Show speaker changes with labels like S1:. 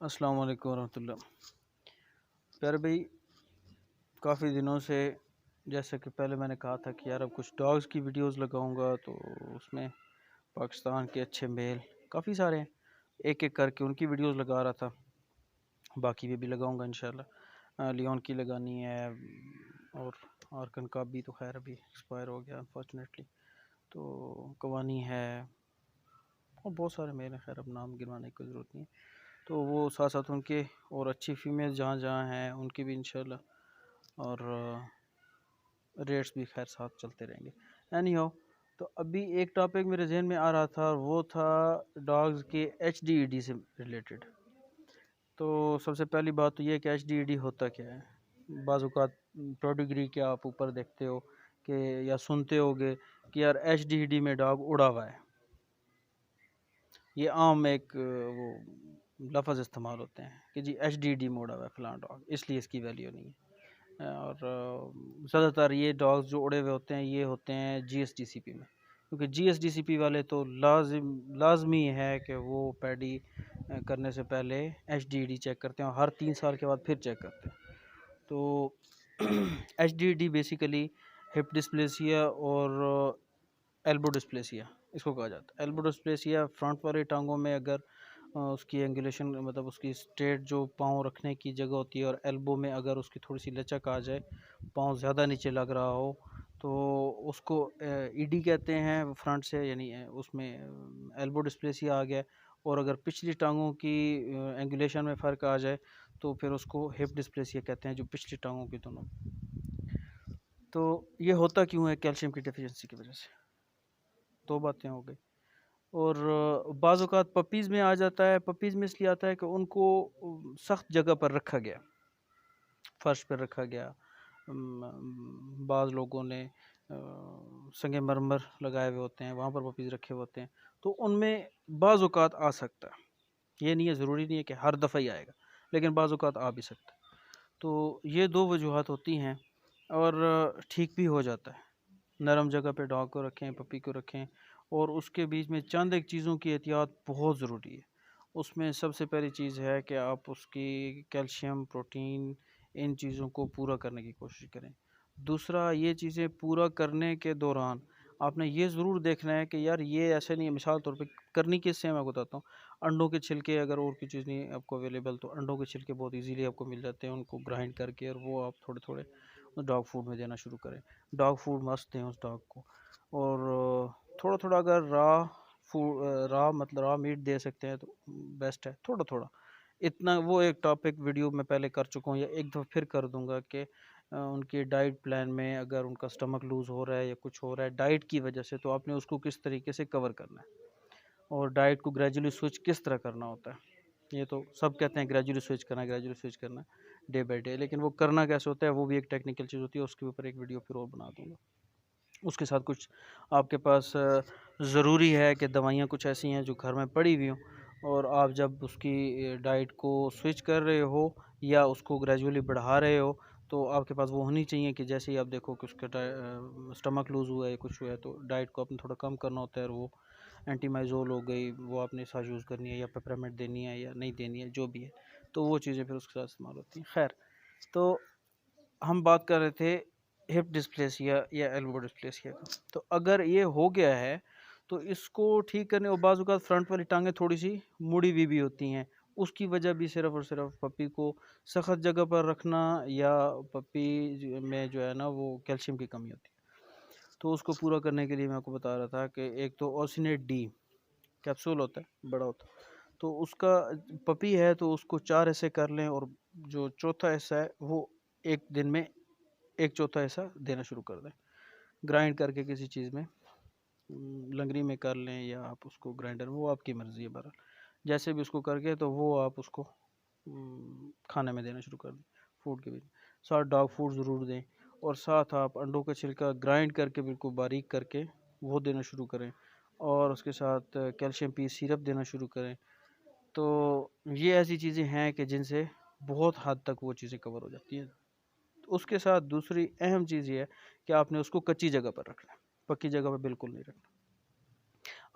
S1: السلام علیکم ورحمۃ اللہ۔ پیارے بھائی، کافی دنوں سے جیسا کہ پہلے میں نے کہا تھا کہ یار اب کچھ ڈاگز کی ویڈیوز لگاؤں گا، تو اس میں پاکستان کے اچھے میل کافی سارے ہیں، ایک ایک کر کے ان کی ویڈیوز لگا رہا تھا۔ باقی بھی لگاؤں گا انشاءاللہ۔ لیون کی لگانی ہے، اور آرکن کا بھی تو خیر ابھی ایکسپائر ہو گیا انفارچونیٹلی، تو کوانی ہے اور بہت سارے میل ہیں، خیر اب نام گنوانے کی ضرورت نہیں ہے۔ تو وہ ساتھ ساتھ ان کے اور اچھی فیمیل جہاں جہاں ہیں ان کی بھی انشاءاللہ، اور ریٹس بھی خیر ساتھ چلتے رہیں گے۔ اینی ہاؤ، تو ابھی ایک ٹاپک میرے ذہن میں آ رہا تھا، وہ تھا ڈاگز کے ایچ ڈی ای ڈی سے ریلیٹڈ۔ تو سب سے پہلی بات تو یہ کہ ایچ ڈی ای ڈی ہوتا کیا ہے۔ بعض اوقات پروڈیگری کے آپ اوپر دیکھتے ہو کہ یا سنتے ہوگے کہ یار ایچ ڈی ای ڈی میں ڈاگ اڑا ہوا ہے، یہ عام ایک وہ لفظ استعمال ہوتے ہیں کہ جی ایچ ڈی ڈی موڑا ہوا ہے فلاں ڈاگ، اس لیے اس کی ویلیو نہیں ہے۔ اور زیادہ تر یہ ڈاگز جو اڑے ہوئے ہوتے ہیں یہ ہوتے ہیں جی ایس ڈی سی پی میں، کیونکہ جی ایس ڈی سی پی والے تو لازمی ہے کہ وہ پیڈی کرنے سے پہلے ایچ ڈی ڈی چیک کرتے ہیں، اور ہر 3 سال کے بعد پھر چیک کرتے ہیں۔ تو H D D basically hip dysplasia اور ایلبو ڈسپلیسیا اس کو کہا جاتا ہے۔ ایلبو ڈسپلیسیا فرنٹ والی ٹانگوں میں اگر اس کی اینگولیشن مطلب اس کی اسٹریٹ جو پاؤں رکھنے کی جگہ ہوتی ہے، اور ایلبو میں اگر اس کی تھوڑی سی لچک آ جائے، پاؤں زیادہ نیچے لگ رہا ہو، تو اس کو ای ڈی کہتے ہیں فرنٹ سے، یعنی اس میں ایلبو ڈسپلیسیا آ گیا۔ اور اگر پچھلی ٹانگوں کی اینگولیشن میں فرق آ جائے تو پھر اس کو ہپ ڈسپلیسیا کہتے ہیں، جو پچھلی ٹانگوں کی دونوں۔ تو یہ ہوتا کیوں ہے؟ کیلشیم کی ڈیفیشنسی کی وجہ سے۔ دو باتیں ہو گئی۔ اور بعض اوقات پپیز میں آ جاتا ہے۔ پپیز میں اس لیے آتا ہے کہ ان کو سخت جگہ پر رکھا گیا، فرش پر رکھا گیا۔ بعض لوگوں نے سنگ مرمر لگائے ہوئے ہوتے ہیں، وہاں پر پپیز رکھے ہوئے ہوتے ہیں، تو ان میں بعض اوقات آ سکتا ہے۔ یہ نہیں ہے، ضروری نہیں ہے کہ ہر دفعہ ہی آئے گا، لیکن بعض اوقات آ بھی سکتا ہے۔ تو یہ دو وجوہات ہوتی ہیں، اور ٹھیک بھی ہو جاتا ہے۔ نرم جگہ پہ ڈاگ کو رکھیں، پپی کو رکھیں، اور اس کے بیچ میں چند ایک چیزوں کی احتیاط بہت ضروری ہے۔ اس میں سب سے پہلی چیز ہے کہ آپ اس کی کیلشیم، پروٹین، ان چیزوں کو پورا کرنے کی کوشش کریں۔ دوسرا، یہ چیزیں پورا کرنے کے دوران آپ نے یہ ضرور دیکھنا ہے کہ یار یہ ایسے نہیں ہے۔ مثال طور پہ کرنی کس سے میں بتاتا ہوں، انڈوں کے چھلکے، اگر اور کی چیز نہیں آپ کو اویلیبل تو انڈوں کے چھلکے بہت ایزیلی آپ کو مل جاتے ہیں، ان کو گرائنڈ کر کے، اور وہ آپ تھوڑے تھوڑے ڈاگ فوڈ میں دینا شروع کریں۔ ڈاگ فوڈ مست دیں اس ڈاگ کو، اور تھوڑا تھوڑا اگر را میٹ دے سکتے ہیں تو بیسٹ ہے، تھوڑا تھوڑا اتنا۔ وہ ایک ٹاپک ویڈیو میں پہلے کر چکا ہوں، یا ایک دفعہ پھر کر دوں گا کہ ان کی ڈائٹ پلان میں اگر ان کا سٹمک لوز ہو رہا ہے یا کچھ ہو رہا ہے ڈائٹ کی وجہ سے، تو آپ نے اس کو کس طریقے سے کور کرنا ہے، اور ڈائٹ کو گریجولی سوئچ کس طرح کرنا ہوتا ہے۔ یہ تو سب کہتے ہیں گریجولی سوئچ کرنا ہے، گریجولی سوئچ کرنا ہے ڈے بائی ڈے، لیکن وہ کرنا کیسے ہوتا ہے وہ بھی ایک ٹیکنیکل چیز ہوتی ہے، اس کے اوپر ایک ویڈیو پھر اور بنا دوں گا۔ اس کے ساتھ کچھ آپ کے پاس ضروری ہے کہ دوائیاں کچھ ایسی ہیں جو گھر میں پڑی ہوئی ہوں، اور آپ جب اس کی ڈائٹ کو سوئچ کر رہے ہو یا اس کو گریجولی بڑھا رہے ہو، تو آپ کے پاس وہ ہونی چاہیے کہ جیسے ہی آپ دیکھو کہ اس کا سٹمک لوز ہوا ہے یا کچھ ہوا ہے، تو ڈائٹ کو آپ نے تھوڑا کم کرنا ہوتا ہے، اور وہ اینٹی مائزول ہو گئی، وہ آپ نے ساتھ یوز کرنی ہے، یا پیپرامیڈ دینی ہے یا نہیں دینی ہے، جو بھی ہے، تو وہ چیزیں پھر اس کے ساتھ استعمال ہوتی ہیں۔ خیر، تو ہم بات کر رہے تھے ہپ ڈسپلیسیا یا ایلبو ڈسپلیسیا کا۔ تو اگر یہ ہو گیا ہے تو اس کو ٹھیک کرنے، اور بعض اوقات فرنٹ والی ٹانگیں تھوڑی سی مڑی ہوئی بھی ہوتی ہیں، اس کی وجہ بھی صرف اور صرف پپی کو سخت جگہ پر رکھنا، یا پپی میں جو ہے نا وہ کیلشیم کی کمی ہوتی ہے۔ تو اس کو پورا کرنے کے لیے میں آپ کو بتا رہا تھا کہ ایک تو اوسینیٹ ڈی کیپسول ہوتا ہے، بڑا ہوتا ہے، تو اس کا پپی ہے تو اس کو 4 حصے کر لیں، اور جو چوتھا حصہ ہے وہ ایک دن میں 1/4 حصہ دینا شروع کر دیں، گرائنڈ کر کے کسی چیز میں، لنگری میں کر لیں، یا آپ اس کو گرائنڈر میں، وہ آپ کی مرضی ہے، بہرحال جیسے بھی اس کو کر کے، تو وہ آپ اس کو کھانے میں دینا شروع کر دیں، فوڈ کے بیچ میں ساتھ ڈاگ فوڈ ضرور دیں، اور ساتھ آپ انڈوں کا چھلکا گرائنڈ کر کے بالکل باریک کر کے وہ دینا شروع کریں، اور اس کے ساتھ کیلشیم پی سیرپ دینا شروع کریں۔ تو یہ ایسی چیزیں ہیں کہ جن سے بہت حد تک وہ چیزیں کور ہو جاتی ہیں۔ اس کے ساتھ دوسری اہم چیز یہ ہے کہ آپ نے اس کو کچی جگہ پر رکھنا ہے، پکی جگہ پر بالکل نہیں رکھنا۔